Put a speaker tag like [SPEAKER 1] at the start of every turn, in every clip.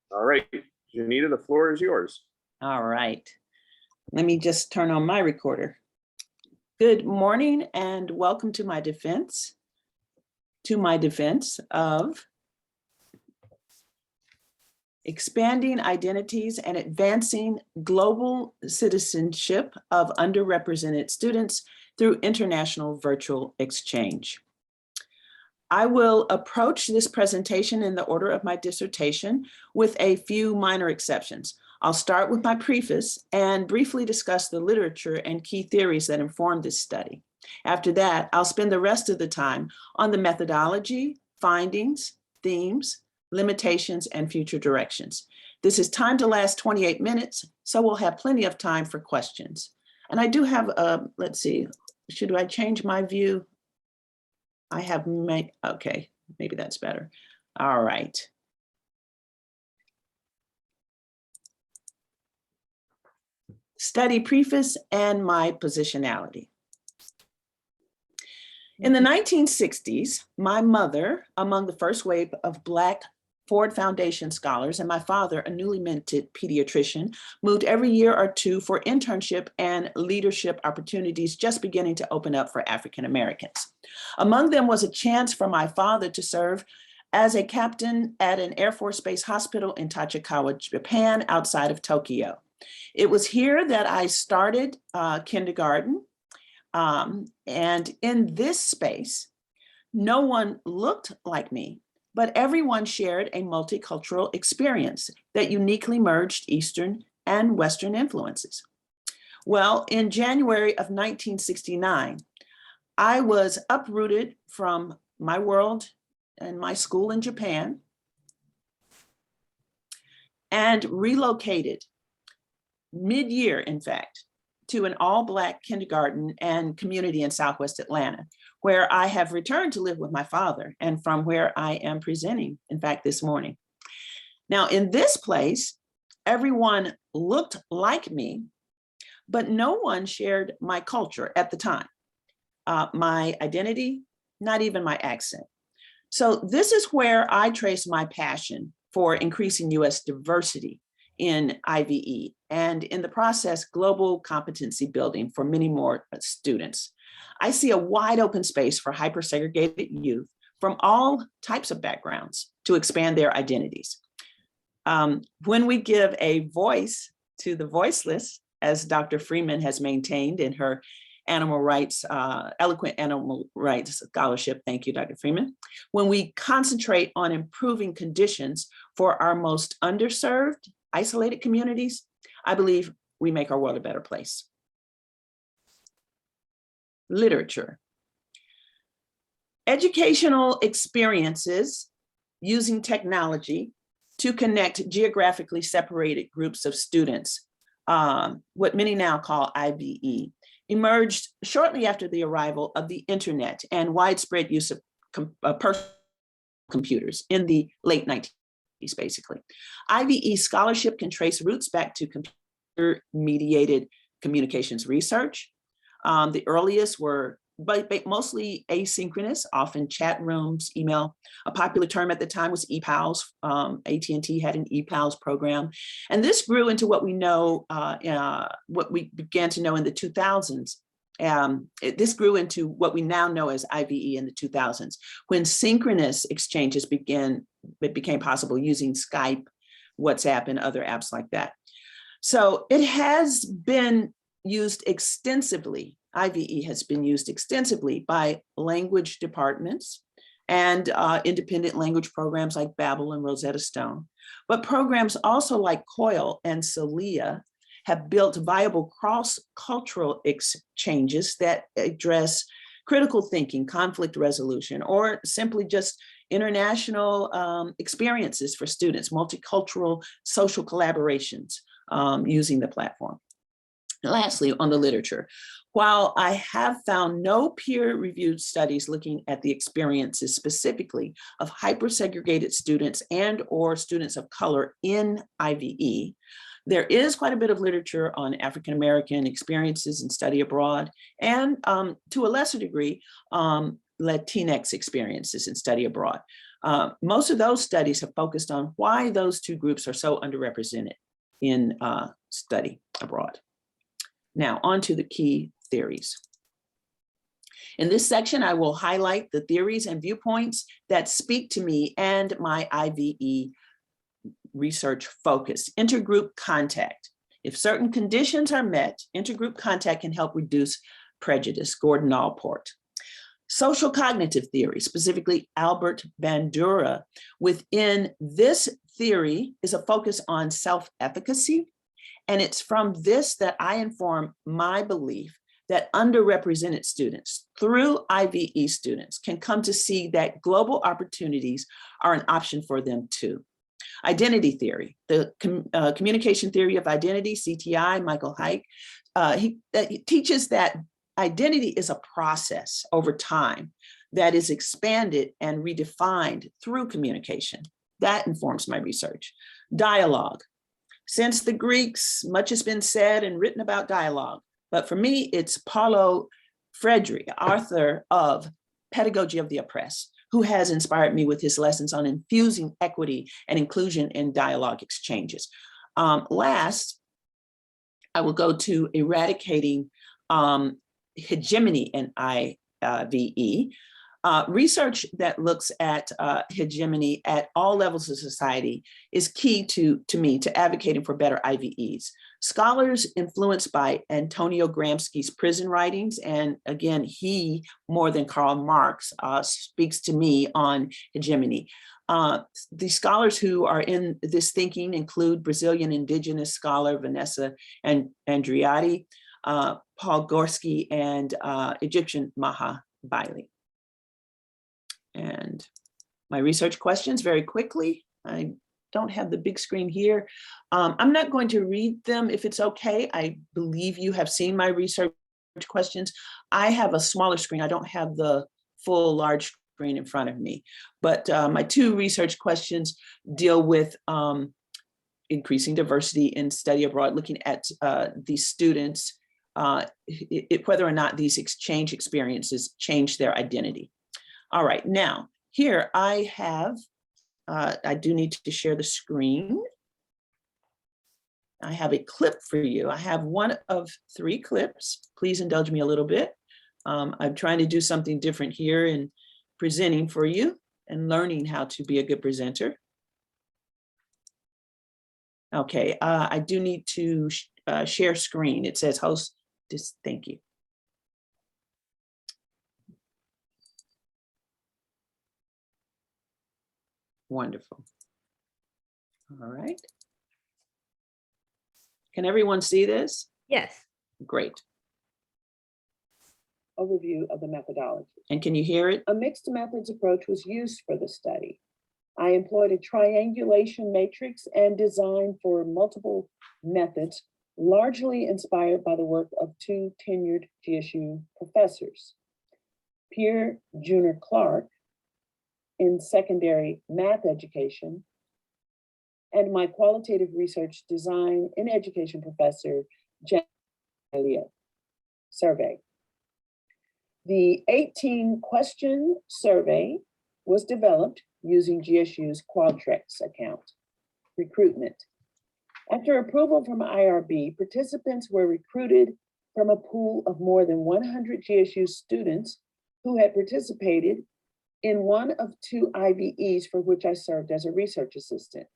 [SPEAKER 1] All right, Janita, the floor is yours.
[SPEAKER 2] All right. Let me just turn on my recorder. Good morning and welcome to my defense of expanding identities and advancing global citizenship of underrepresented students through international virtual exchange. I will approach this presentation in the order of my dissertation with a few minor exceptions. I'll start with my preface and briefly discuss the literature and key theories that inform this study. After that, I'll spend the rest of the time on the methodology, findings, themes, limitations, and future directions. This is timed to last 28 minutes, so we'll have plenty of time for questions. And I do have, let's see, should I change my view? I have made, okay, maybe that's better. All right. Study preface and my positionality. In the 1960s, my mother, among the first wave of Black Ford Foundation scholars, and my father, a newly minted pediatrician, moved every year or two for internship and leadership opportunities just beginning to open up for African Americans. Among them was a chance for my father to serve as a captain at an Air Force Base hospital in Tachikawa, Japan, outside of Tokyo. It was here that I started kindergarten. And in this space, no one looked like me, but everyone shared a multicultural experience that uniquely merged Eastern and Western influences. Well, in January of 1969, I was uprooted from my world and my school in Japan and relocated mid-year, in fact, to an all-Black kindergarten and community in Southwest Atlanta, where I have returned to live with my father and from where I am presenting, in fact, this morning. Now, in this place, everyone looked like me, but no one shared my culture at the time, my identity, not even my accent. So this is where I trace my passion for increasing US diversity in IVE, and in the process, global competency building for many more students. I see a wide open space for hyper-segregated youth from all types of backgrounds to expand their identities. When we give a voice to the voiceless, as Dr. Freeman has maintained in her animal rights, eloquent animal rights scholarship, thank you, Dr. Freeman, when we concentrate on improving conditions for our most underserved, isolated communities, I believe we make our world a better place. Literature. Educational experiences using technology to connect geographically separated groups of students, what many now call IVE, emerged shortly after the arrival of the internet and widespread use of personal computers in the late 19th. Basically. IVE scholarship can trace roots back to computer-mediated communications research. The earliest were mostly asynchronous, often chat rooms, email. A popular term at the time was ePals. AT&T had an ePals program. And this grew into what we know, what we began to know in the 2000s. This grew into what we now know as IVE in the 2000s, when synchronous exchanges became possible using Skype, WhatsApp, and other apps like that. So it has been used extensively, IVE has been used extensively by language departments and independent language programs like Babbel and Rosetta Stone. But programs also like COIL and CELIA have built viable cross-cultural exchanges that address critical thinking, conflict resolution, or simply just international experiences for students, multicultural social collaborations using the platform. Lastly, on the literature, while I have found no peer-reviewed studies looking at the experiences specifically of hyper-segregated students and or students of color in IVE, there is quite a bit of literature on African-American experiences and study abroad, and to a lesser degree, Latinx experiences and study abroad. Most of those studies have focused on why those two groups are so underrepresented in study abroad. Now, on to the key theories. In this section, I will highlight the theories and viewpoints that speak to me and my IVE research focus. Intergroup contact. If certain conditions are met, intergroup contact can help reduce prejudice, Gordon Allport. Social cognitive theory, specifically Albert Bandura. Within this theory is a focus on self-efficacy, and it's from this that I inform my belief that underrepresented students through IVE students can come to see that global opportunities are an option for them too. Identity theory, the communication theory of identity, CTI, Michael Hike, he teaches that identity is a process over time that is expanded and redefined through communication. That informs my research. Dialogue. Since the Greeks, much has been said and written about dialogue, but for me, it's Paulo Freire, author of Pedagogy of the Oppressed, who has inspired me with his lessons on infusing equity and inclusion in dialogue exchanges. Last, I will go to eradicating hegemony in IVE. Research that looks at hegemony at all levels of society is key to me to advocating for better IVEs. Scholars influenced by Antonio Gramsci's prison writings, and again, he, more than Karl Marx, speaks to me on hegemony. The scholars who are in this thinking include Brazilian indigenous scholar Vanessa Andreotti, Paul Gorski, and Egyptian Maha Bailey. And my research questions very quickly. I don't have the big screen here. I'm not going to read them if it's okay. I believe you have seen my research questions. I have a smaller screen. I don't have the full large screen in front of me, but my two research questions deal with increasing diversity in study abroad, looking at these students, whether or not these exchange experiences change their identity. All right, now here I have, I do need to share the screen. I have a clip for you. I have one of 3 clips. Please indulge me a little bit. I'm trying to do something different here in presenting for you and learning how to be a good presenter. Okay, I do need to share screen. It says host, just thank you. Wonderful. All right. Can everyone see this?
[SPEAKER 3] Yes.
[SPEAKER 2] Great.
[SPEAKER 4] Overview of the methodology.
[SPEAKER 2] And can you hear it?
[SPEAKER 4] A mixed methods approach was used for the study. I employed a triangulation matrix and design for multiple methods, largely inspired by the work of 2 tenured GSU professors. Pierre Junior Clark in secondary math education, and my qualitative research design in education professor, Jan Leo. Survey. The 18-question survey was developed using GSU's Qualtrics account. Recruitment. After approval from IRB, participants were recruited from a pool of more than 100 GSU students who had participated in one of 2 IVEs for which I served as a research assistant.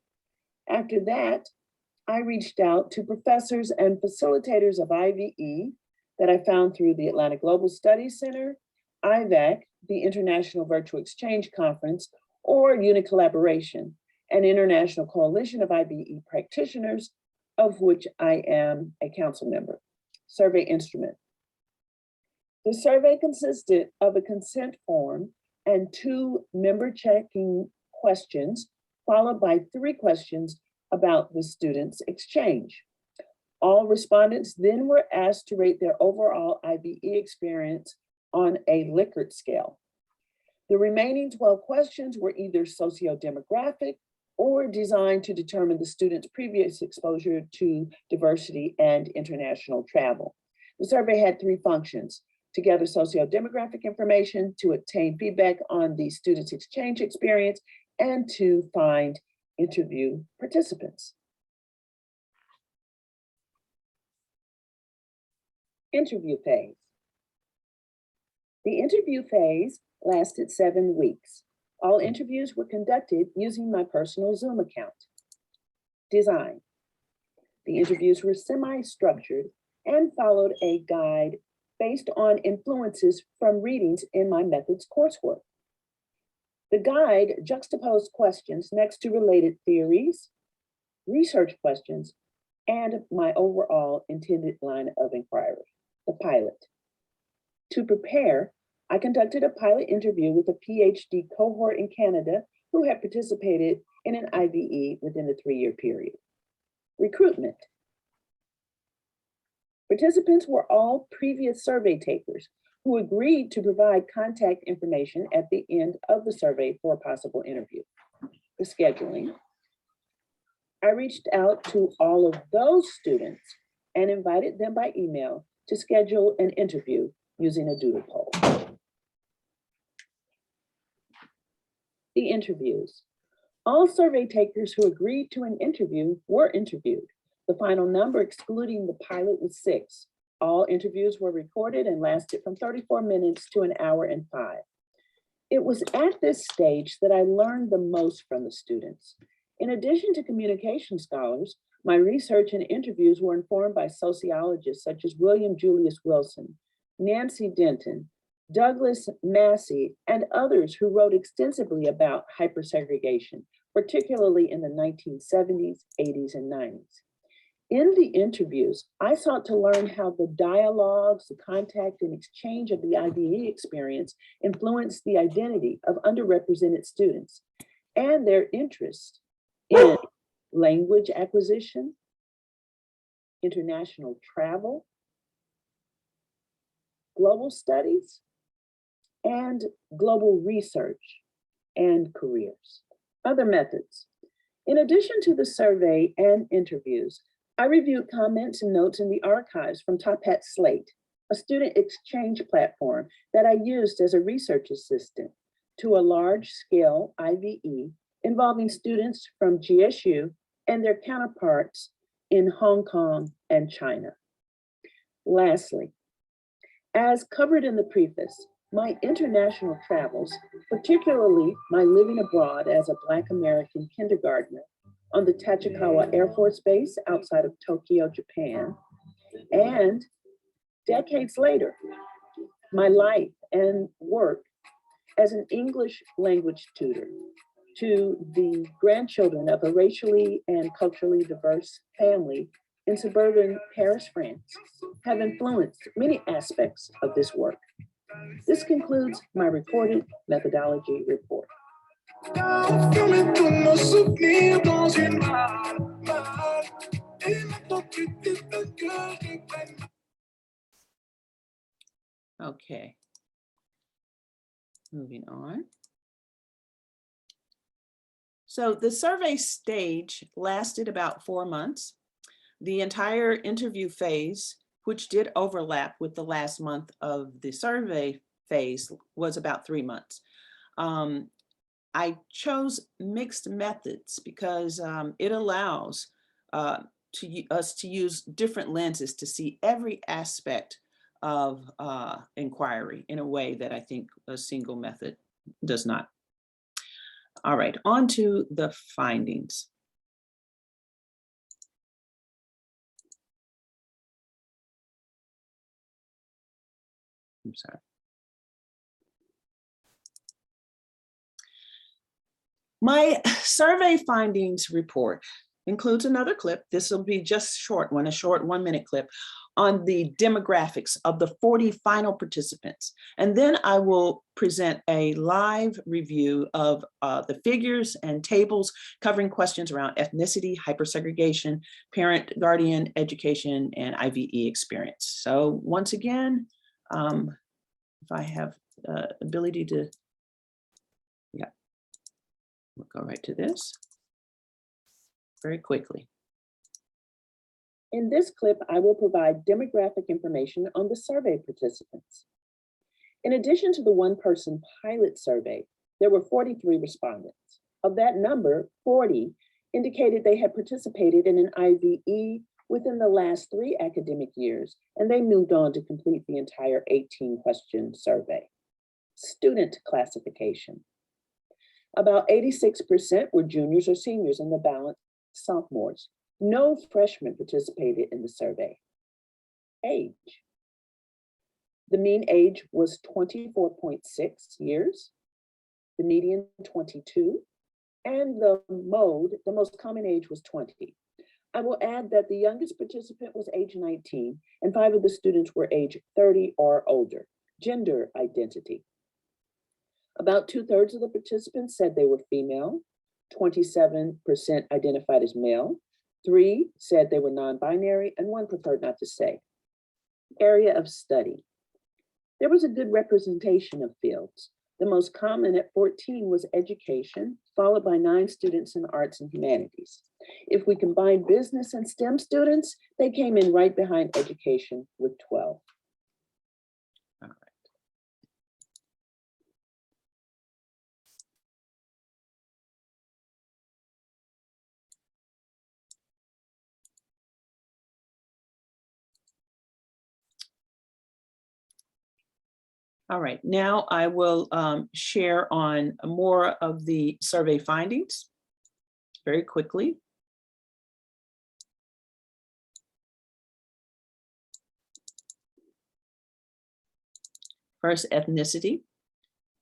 [SPEAKER 4] After that, I reached out to professors and facilitators of IVE that I found through the Atlantic Global Studies Center, IVAC, the International Virtual Exchange Conference, or Unicollaboration, an international coalition of IVE practitioners, of which I am a council member. Survey instrument. The survey consisted of a consent form and 2 member checking questions, followed by 3 questions about the students' exchange. All respondents then were asked to rate their overall IVE experience on a Likert scale. The remaining 12 questions were either socio-demographic or designed to determine the student's previous exposure to diversity and international travel. The survey had 3 functions: to gather socio-demographic information, to obtain feedback on the students' exchange experience, and to find interview participants. Interview phase. The interview phase lasted 7 weeks. All interviews were conducted using my personal Zoom account. Design. The interviews were semi-structured and followed a guide based on influences from readings in my methods coursework. The guide juxtaposed questions next to related theories, research questions, and my overall intended line of inquiry, the pilot. To prepare, I conducted a pilot interview with a PhD cohort in Canada who had participated in an IVE within the 3-year period. Recruitment. Participants were all previous survey takers who agreed to provide contact information at the end of the survey for a possible interview. The scheduling. I reached out to all of those students and invited them by email to schedule an interview using a doodle poll. The interviews. All survey takers who agreed to an interview were interviewed. The final number, excluding the pilot, was 6. All interviews were recorded and lasted from 34 minutes to 1 hour and 5. It was at this stage that I learned the most from the students. In addition to communication scholars, my research and interviews were informed by sociologists such as William Julius Wilson, Nancy Denton, Douglas Massey, and others who wrote extensively about hypersegregation, particularly in the 1970s, 80s, and 90s. In the interviews, I sought to learn how the dialogues, the contact and exchange of the IVE experience influenced the identity of underrepresented students and their interest in language acquisition, international travel, global studies, and global research and careers. Other methods. In addition to the survey and interviews, I reviewed comments and notes in the archives from Top Hat Slate, a student exchange platform that I used as a research assistant to a large-scale IVE involving students from GSU and their counterparts in Hong Kong and China. Lastly, as covered in the preface, my international travels, particularly my living abroad as a Black American kindergartner on the Tachikawa Air Force Base outside of Tokyo, Japan, and decades later, my life and work as an English language tutor to the grandchildren of a racially and culturally diverse family in suburban Paris, France, have influenced many aspects of this work. This concludes my recorded methodology report.
[SPEAKER 2] Okay. Moving on. So the survey stage lasted about 4 months. The entire interview phase, which did overlap with the last month of the survey phase, was about 3 months. I chose mixed methods because it allows us to use different lenses to see every aspect of inquiry in a way that I think a single method does not. All right, on to the findings. I'm sorry. My survey findings report includes another clip. This will be just short one, a short 1-minute clip on the demographics of the 40 final participants. And then I will present a live review of the figures and tables covering questions around ethnicity, hypersegregation, parent, guardian, education, and IVE experience. So once again, if I have ability to, yeah, we'll go right to this very quickly.
[SPEAKER 4] In this clip, I will provide demographic information on the survey participants. In addition to the one-person pilot survey, there were 43 respondents. Of that number, 40 indicated they had participated in an IVE within the last 3 academic years, and they moved on to complete the entire 18-question survey. Student classification. About 86% were juniors or seniors, and the balance sophomores. No freshmen participated in the survey. Age. The mean age was 24.6 years, the median 22, and the most common age was 20. I will add that the youngest participant was age 19, and 5 of the students were age 30 or older. Gender identity. About 2/3 of the participants said they were female, 27% identified as male, 3 said they were non-binary, and 1 preferred not to say. Area of study. There was a good representation of fields. The most common at 14 was education, followed by 9 students in arts and humanities. If we combine business and STEM students, they came in right behind education with 12.
[SPEAKER 2] All right. All right, now I will share on more of the survey findings very quickly. First, ethnicity.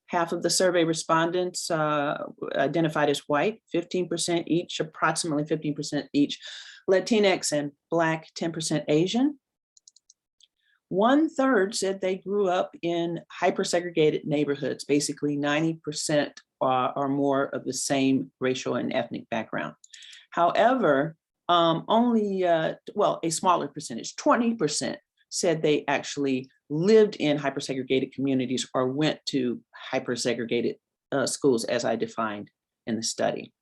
[SPEAKER 2] Half of the survey respondents identified as white, 15% each, approximately 15% each, Latinx and Black, 10% Asian. 1/3 said they grew up in hyper-segregated neighborhoods, basically 90% or more of the same racial and ethnic background. However, only, well, a smaller percentage, 20% said they actually lived in hyper-segregated communities or went to hyper-segregated schools as I defined in the study.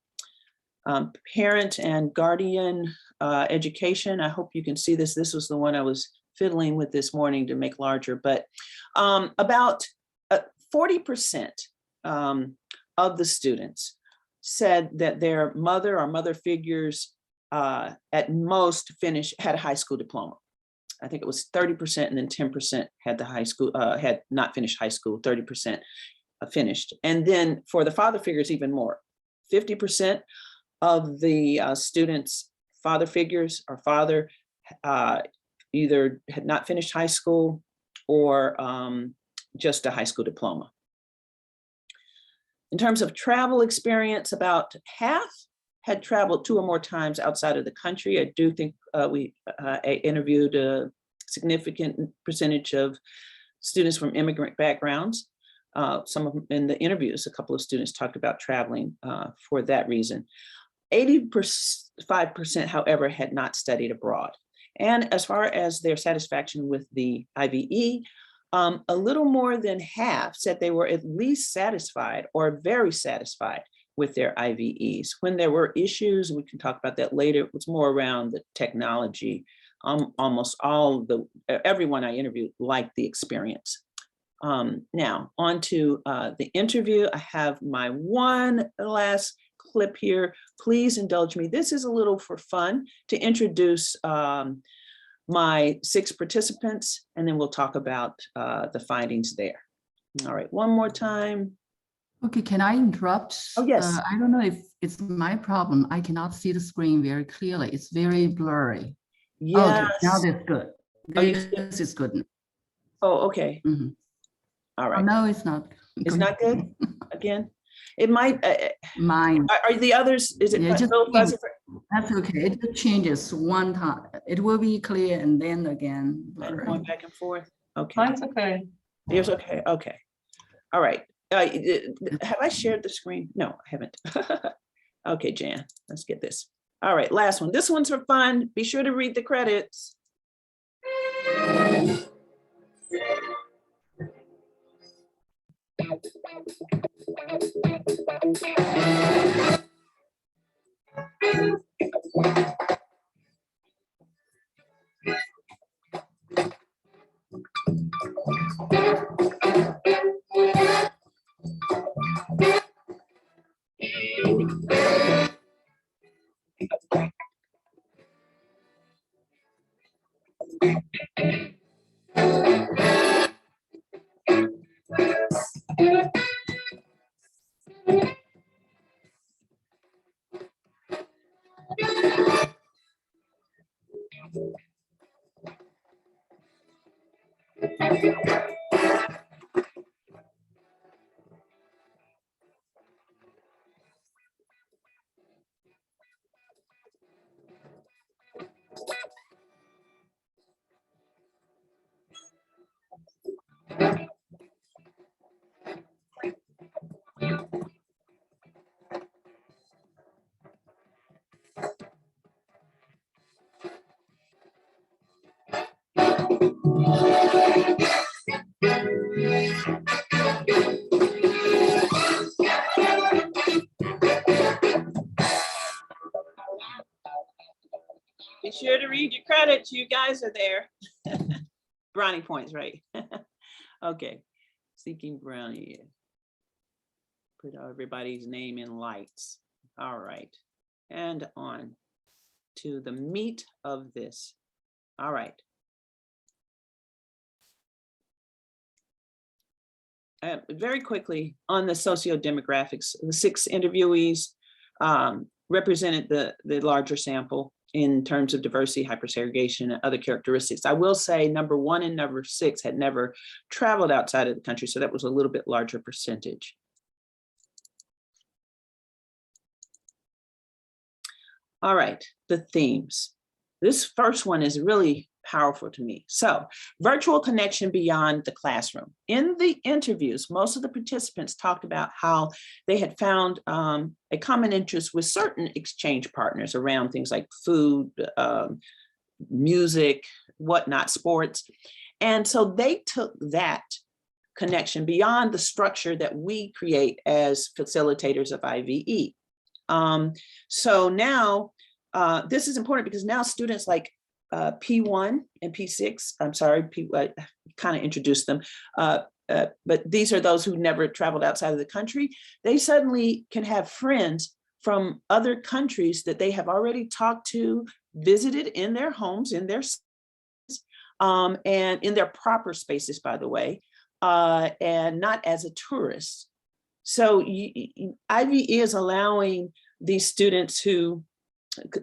[SPEAKER 2] Parent and guardian education, I hope you can see this. This was the one I was fiddling with this morning to make larger, but about 40% of the students said that their mother or mother figures at most had a high school diploma. I think it was 30% and then 10% had the high school, had not finished high school, 30% finished. And then for the father figures, even more, 50% of the students' father figures or father either had not finished high school or just a high school diploma. In terms of travel experience, about half had traveled 2 or more times outside of the country. I do think we interviewed a significant percentage of students from immigrant backgrounds. Some of them in the interviews, a couple of students talked about traveling for that reason. 85%, however, had not studied abroad. And as far as their satisfaction with the IVE, a little more than half said they were at least satisfied or very satisfied with their IVEs. When there were issues, we can talk about that later, it was more around the technology. Almost everyone I interviewed liked the experience. Now, on to the interview. I have my one last clip here. Please indulge me. This is a little for fun to introduce my 6 participants, and then we'll talk about the findings there. All right, one more time.
[SPEAKER 3] Okay, can I interrupt?
[SPEAKER 2] Oh, yes.
[SPEAKER 3] I don't know if it's my problem. I cannot see the screen very clearly. It's very blurry.
[SPEAKER 2] Yes.
[SPEAKER 3] Okay, now that's good. This is good.
[SPEAKER 2] Oh, okay.
[SPEAKER 3] Mm-hmm.
[SPEAKER 2] All
[SPEAKER 3] Oh,
[SPEAKER 2] right.
[SPEAKER 3] no, it's not.
[SPEAKER 2] It's not good? Again? It might,
[SPEAKER 3] Mine.
[SPEAKER 2] are the others, is it
[SPEAKER 3] Yeah, just
[SPEAKER 2] little fuzzy?
[SPEAKER 3] That's okay. It just changes one time. It will be clear and then again blurry.
[SPEAKER 2] Going back and forth? Okay.
[SPEAKER 5] Mine's okay.
[SPEAKER 2] Yours okay? Okay. All right. Have I shared the screen? No, I haven't. Okay, Jan, let's get this. All right, last one. This one's for fun. Be sure to read the credits. Be sure to read your credits. You guys are there. Brownie points, right? Okay. Seeking brownie. Put everybody's name in lights. All right. And on to the meat of this. All right. Very quickly on the socio-demographics, the 6 interviewees represented the larger sample in terms of diversity, hypersegregation, and other characteristics. I will say number 1 and number 6 had never traveled outside of the country, so that was a little bit larger percentage. All right, the themes. This first one is really powerful to me. So, virtual connection beyond the classroom. In the interviews, most of the participants talked about how they had found a common interest with certain exchange partners around things like food, music, whatnot, sports. And so they took that connection beyond the structure that we create as facilitators of IVE. So now, this is important because now students like P1 and P6, I'm sorry, I kind of introduced them, but these are those who never traveled outside of the country. They suddenly can have friends from other countries that they have already talked to, visited in their homes, in their and in their proper spaces, by the way, and not as a tourist. So IVE is allowing these students who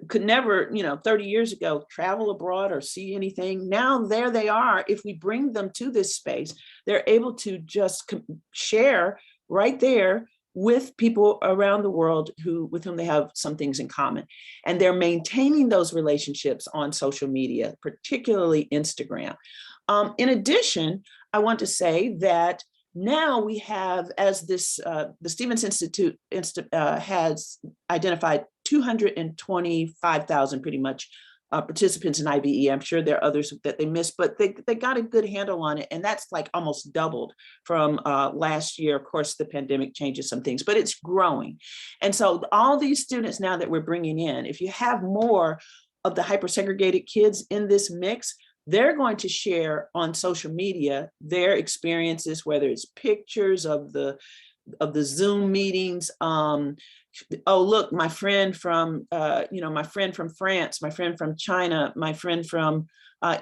[SPEAKER 2] could never, 30 years ago, travel abroad or see anything. Now there they are. If we bring them to this space, they're able to just share right there with people around the world with whom they have some things in common. And they're maintaining those relationships on social media, particularly Instagram. In addition, I want to say that now we have, as this, the Stevens Institute has identified 225,000 pretty much participants in IVE. I'm sure there are others that they missed, but they got a good handle on it. And that's like almost doubled from last year. Of course, the pandemic changes some things, but it's growing. And so all these students now that we're bringing in, if you have more of the hypersegregated kids in this mix, they're going to share on social media their experiences, whether it's pictures of the Zoom meetings. Oh, look, my friend from, my friend from France, my friend from China, my friend from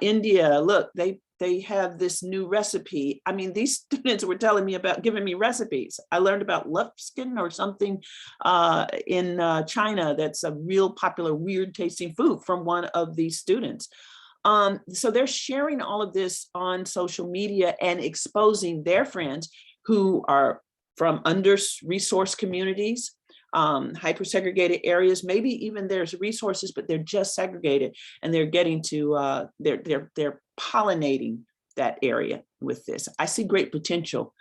[SPEAKER 2] India. Look, they have this new recipe. I mean, these students were telling me giving me recipes. I learned about Lufskin or something in China that's a real popular, weird tasting food from one of these students. So they're sharing all of this on social media and exposing their friends who are from under-resourced communities, hyper-segregated areas. Maybe even there's resources, but they're just segregated, and they're getting to they're pollinating that area with this. I see great potential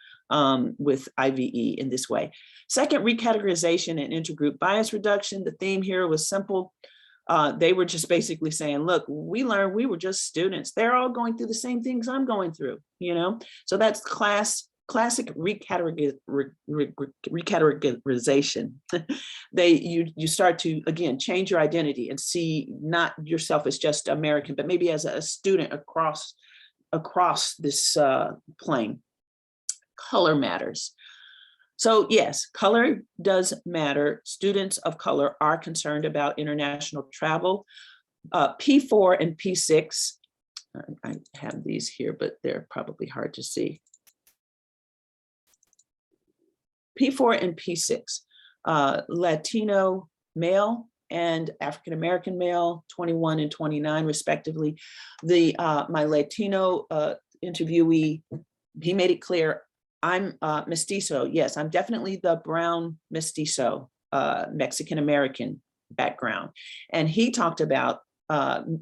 [SPEAKER 2] with IVE in this way. Second, recategorization and intergroup bias reduction. The theme here was simple. They were just basically saying, look, we learned we were just students. They're all going through the same things I'm going through, So that's classic recategorization. You start to, again, change your identity and see not yourself as just American, but maybe as a student across this plane. Color matters. So yes, color does matter. Students of color are concerned about international travel. P4 and P6, I have these here, but they're probably hard to see. P4 and P6, Latino male and African-American male, 21 and 29 respectively. My Latino interviewee, he made it clear, I'm mestizo. Yes, I'm definitely the brown mestizo, Mexican-American background. And he talked about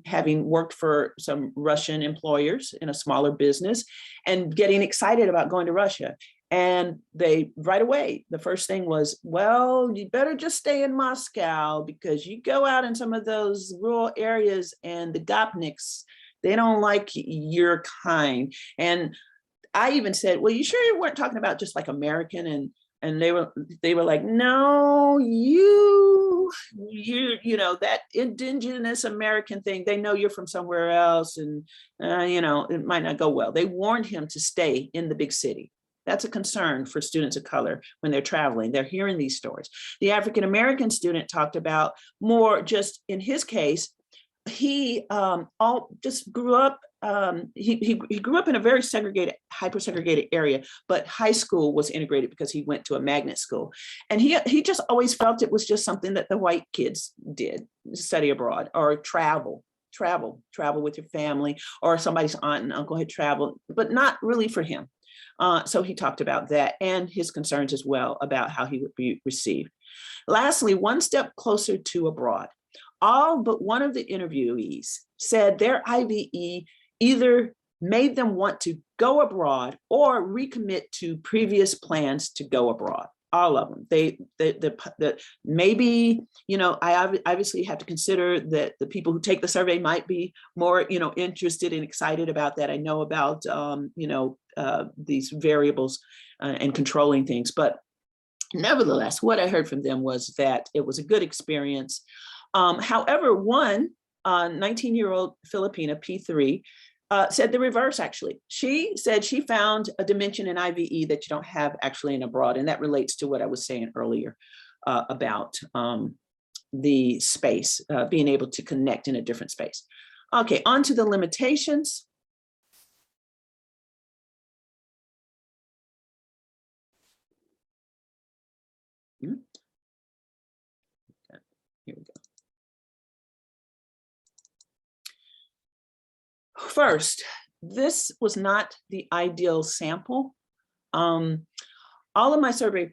[SPEAKER 2] having worked for some Russian employers in a smaller business and getting excited about going to Russia. And they right away, the first thing was, well, you better just stay in Moscow, because you go out in some of those rural areas and the Gopniks, they don't like your kind. And I even said, well, you sure you weren't talking about just like American? And they were like, no, you know, that indigenous American thing, they know you're from somewhere else, and you know, it might not go well. They warned him to stay in the big city. That's a concern for students of color when they're traveling. They're hearing these stories. The African-American student talked about more, just in his case, he just grew up, he grew up in a very segregated, hyper segregated area, but high school was integrated because he went to a magnet school. And he just always felt it was just something that the white kids did, study abroad or travel with your family, or somebody's aunt and uncle had traveled, but not really for him. So he talked about that and his concerns as well about how he would be received. Lastly, one step closer to abroad. All but one of the interviewees said their IVE either made them want to go abroad or recommit to previous plans to go abroad. All of them. Maybe, you know, I obviously have to consider that the people who take the survey might be more, you know, interested and excited about that. I know about, you know, these variables and controlling things, but nevertheless, what I heard from them was that it was a good experience. However, one 19-year-old Filipina, P3, said the reverse, actually. She said she found a dimension in IVE that you don't have actually in abroad. And that relates to what I was saying earlier about the space, being able to connect in a different space. Okay, on to the limitations. Here we go. First, this was not the ideal sample. All of my survey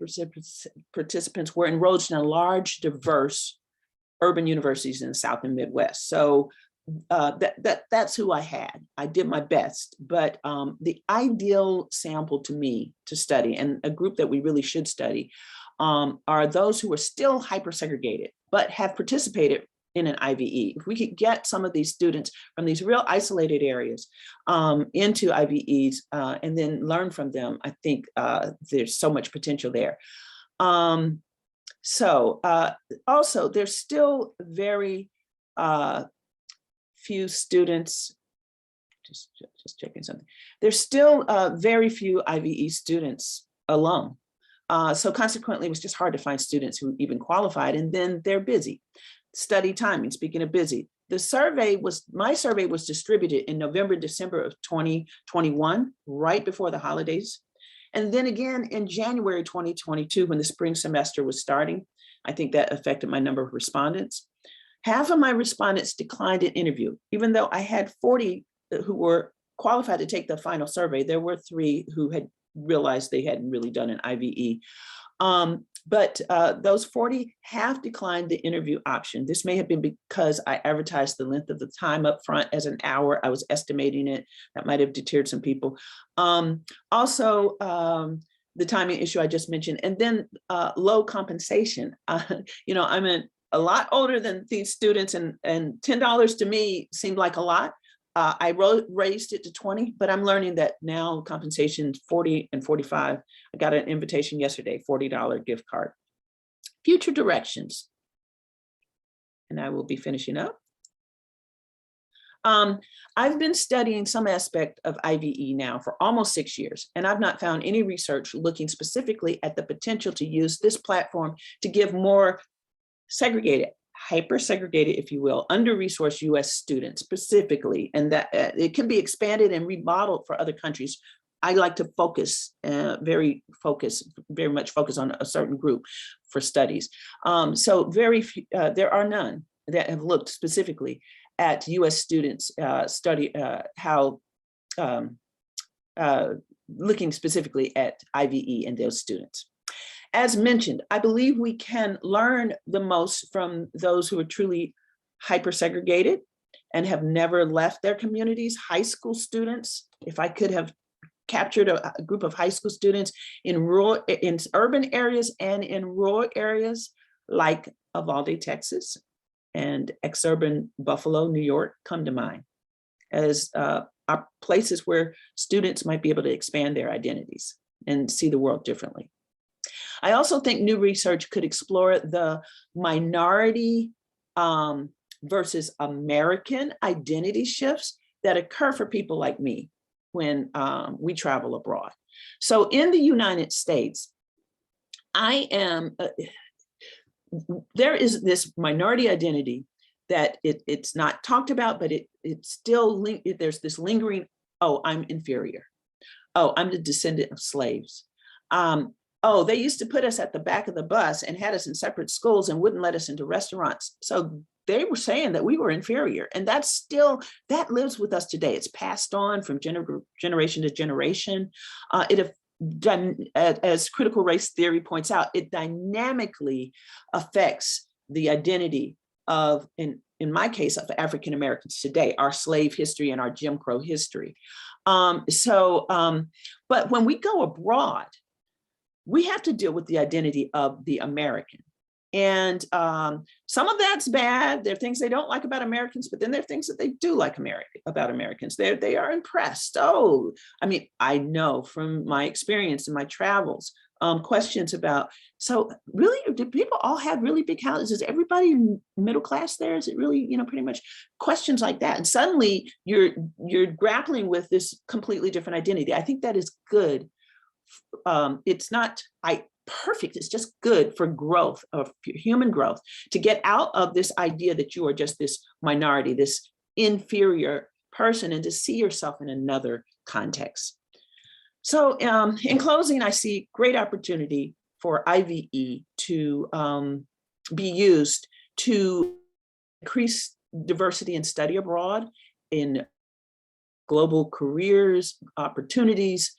[SPEAKER 2] participants were enrolled in a large, diverse urban universities in the South and Midwest. So that's who I had. I did my best, but the ideal sample to me to study, and a group that we really should study, are those who are still hyper-segregated, but have participated in an IVE. If we could get some of these students from these real isolated areas into IVEs and then learn from them, I think there's so much potential there. Also, there's still very few students, just checking something. There's still very few IVE students alone. So consequently, it was just hard to find students who even qualified, and then they're busy. Study timing, speaking of busy, my survey was distributed in November, December of 2021, right before the holidays. And then again in January 2022, when the spring semester was starting. I think that affected my number of respondents. Half of my respondents declined an interview, even though I had 40 who were qualified to take the final survey. There were 3 who had realized they hadn't really done an IVE. But those 40 have declined the interview option. This may have been because I advertised the length of the time up front as an hour. I was estimating it. That might have deterred some people. Also, the timing issue I just mentioned, and then low compensation. You know, I'm a lot older than these students, and $10 to me seemed like a lot. I raised it to 20, but I'm learning that now compensation is 40 and 45. I got an invitation yesterday, $40 gift card. Future directions. And I will be finishing up. I've been studying some aspect of IVE now for almost 6 years, and I've not found any research looking specifically at the potential to use this platform to give more segregated, hyper-segregated, if you will, under-resourced US students specifically, and that it can be expanded and remodeled for other countries. I like to focus, very much focus on a certain group for studies. So there are none that have looked specifically at US students study how looking specifically at IVE and those students. As mentioned, I believe we can learn the most from those who are truly hyper-segregated and have never left their communities. High school students, if I could have captured a group of high school students in urban areas and in rural areas like Uvalde, Texas, and exurban Buffalo, New York come to mind as places where students might be able to expand their identities and see the world differently. I also think new research could explore the minority versus American identity shifts that occur for people like me when we travel abroad. So in the United States, there is this minority identity that it's not talked about, but it's still there's this lingering, oh, I'm inferior. Oh, I'm the descendant of slaves. Oh, they used to put us at the back of the bus and had us in separate schools and wouldn't let us into restaurants. So they were saying that we were inferior, and that lives with us today. It's passed on from generation to generation. As critical race theory points out, it dynamically affects the identity of, in my case, of African Americans today, our slave history and our Jim Crow history. But when we go abroad, we have to deal with the identity of the American. And some of that's bad. There are things they don't like about Americans, but then there are things that they do like about Americans. They are impressed. Oh, I mean, I know from my experience in my travels, questions about, so really, do people all have really big houses? Is everybody middle class there? Is it really, pretty much questions like that? And suddenly you're grappling with this completely different identity. I think that is good. It's not perfect, it's just good for growth, of human growth, to get out of this idea that you are just this minority, this inferior person, and to see yourself in another context. So in closing, I see great opportunity for IVE to be used to increase diversity and study abroad in global careers, opportunities,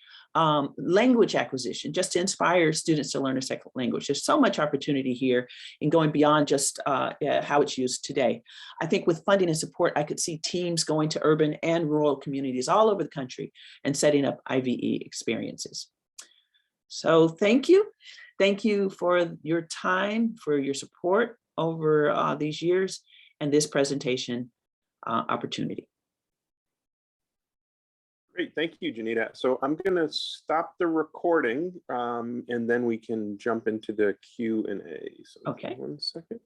[SPEAKER 2] language acquisition, just to inspire students to learn a second language. There's so much opportunity here in going beyond just how it's used today. I think with funding and support, I could see teams going to urban and rural communities all over the country and setting up IVE experiences. So thank you. Thank you for your time, for your support over these years and this presentation opportunity.
[SPEAKER 1] Great, thank you, Janita. So I'm gonna stop the recording and then we can jump into the Q&A. So
[SPEAKER 2] Okay.
[SPEAKER 1] 1 second.